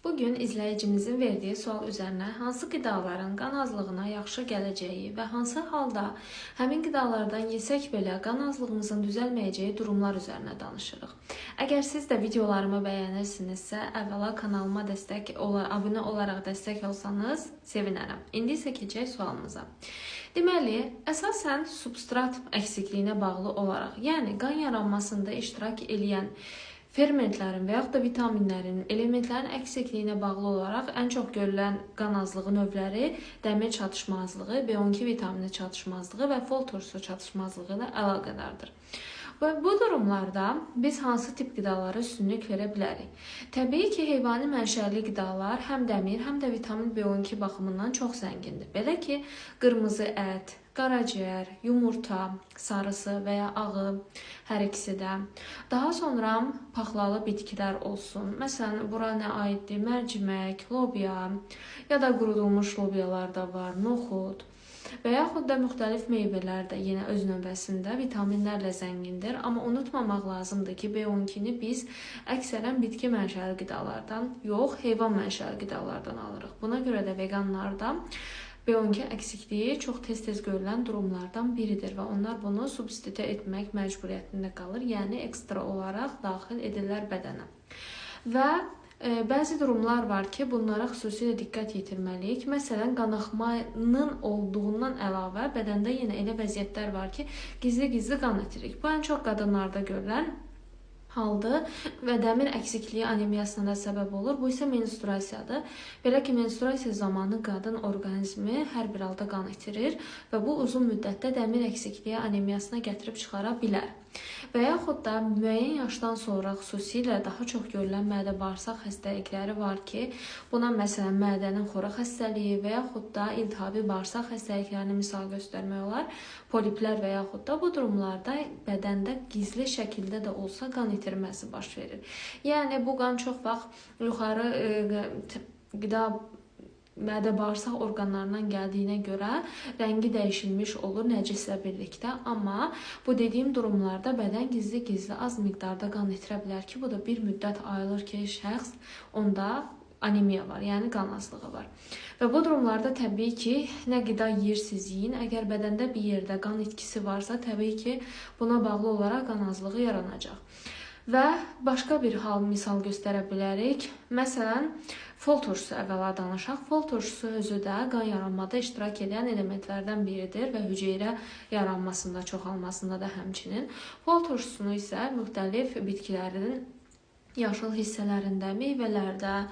Bugün izləyicimizin verdiyi sual üzərinə hansı qidaların qan azlığına yaxşı gələcəyi və hansı halda həmin qidalardan yesək belə qan azlığımızın düzəlməyəcəyi durumlar üzərinə danışırıq. Əgər siz də videolarımı bəyənirsinizsə, əvvəla kanalıma abunə olaraq dəstək olsanız sevinərəm. İndi isə keçək sualımıza. Deməli, əsasən substrat əksikliyinə bağlı olaraq, yəni qan yaranmasında iştirak edən fermentlərin və yaxud da vitaminlərin, elementlərin əksikliyinə bağlı olaraq ən çox görülən qan azlığı növləri dəmir çatışmazlığı, B12 vitamini çatışmazlığı və fol turşusu çatışmazlığı ilə əlaqədardır. Və bu durumlarda biz hansı tip qidalara üstünlük verə bilərik? Təbii ki, heyvani mənşəli qidalar həm dəmir, həm də vitamin B12 baxımından çox zəngindir. Belə ki, qırmızı ət, qaraciyər, yumurta, sarısı və ya ağı, hər ikisi də. Daha sonra paxlalı bitkilər olsun. Məsələn, bura nə aiddir? Mərcimək, lobya ya da qurudulmuş lobyalar da var, noxud. Və yaxud da müxtəlif meyvələr də yenə öz növbəsində vitaminlərlə zəngindir. Amma unutmamaq lazımdır ki, B12-ni biz əksərən bitki mənşəli qidalardan, yox, heyvan mənşəli qidalardan alırıq. Buna görə də veganlarda B12 əksikliyi çox tez-tez görülən durumlardan biridir və onlar bunu substitute etmək məcburiyyətində qalır, yəni ekstra olaraq daxil edirlər bədənə. Və bəzi durumlar var ki, bunlara xüsusilə diqqət yetirməliyik. Məsələn, qanaxmanın olduğundan əlavə bədəndə yenə elə vəziyyətlər var ki, gizli-gizli qan itirik. Bu ən çox qadınlarda görülən haldır və dəmir əksikliyi anemiyasına da səbəb olur. Bu isə menstruasiyadır. Belə ki, menstruasiya zamanı qadın orqanizmi hər bir halda qan itirir və bu uzun müddətdə dəmir əksikliyi anemiyasına gətirib çıxara bilər. Və yaxud da müəyyən yaşdan sonra xüsusilə daha çox görülən mədə-bağırsaq xəstəlikləri var ki, buna məsələn mədənin xora xəstəliyi və yaxud da iltihabi bağırsaq xəstəliklərini misal göstərmək olar. Poliplər və yaxud da bu durumlarda bədəndə gizli şəkildə də olsa qan itirməsi baş verir. Yəni bu qan çox vaxt yuxarı qida mədə-bağırsaq orqanlarından gəldiyinə görə rəngi dəyişilmiş olur nəcislə birlikdə. Amma bu dediyim durumlarda bədən gizli-gizli az miqdarda qan itirə bilər ki, bu da bir müddət ayılır ki, şəxs onda anemiya var, yəni qan azlığı var. Və bu durumlarda təbii ki, nə qida yeyirsiz yiyin, əgər bədəndə bir yerdə qan itkisi varsa, təbii ki, buna bağlı olaraq qan azlığı yaranacaq. Və başqa bir hal misal göstərə bilərik. Məsələn, fol turşusu əvvəla danışaq. Fol turşusu özü də qan yaranmada iştirak edən elementlərdən biridir və hüceyrə yaranmasında, çoxalmasında da həmçinin. Fol turşusunu isə müxtəlif bitkilərin yaşıl hissələrində, meyvələrdə,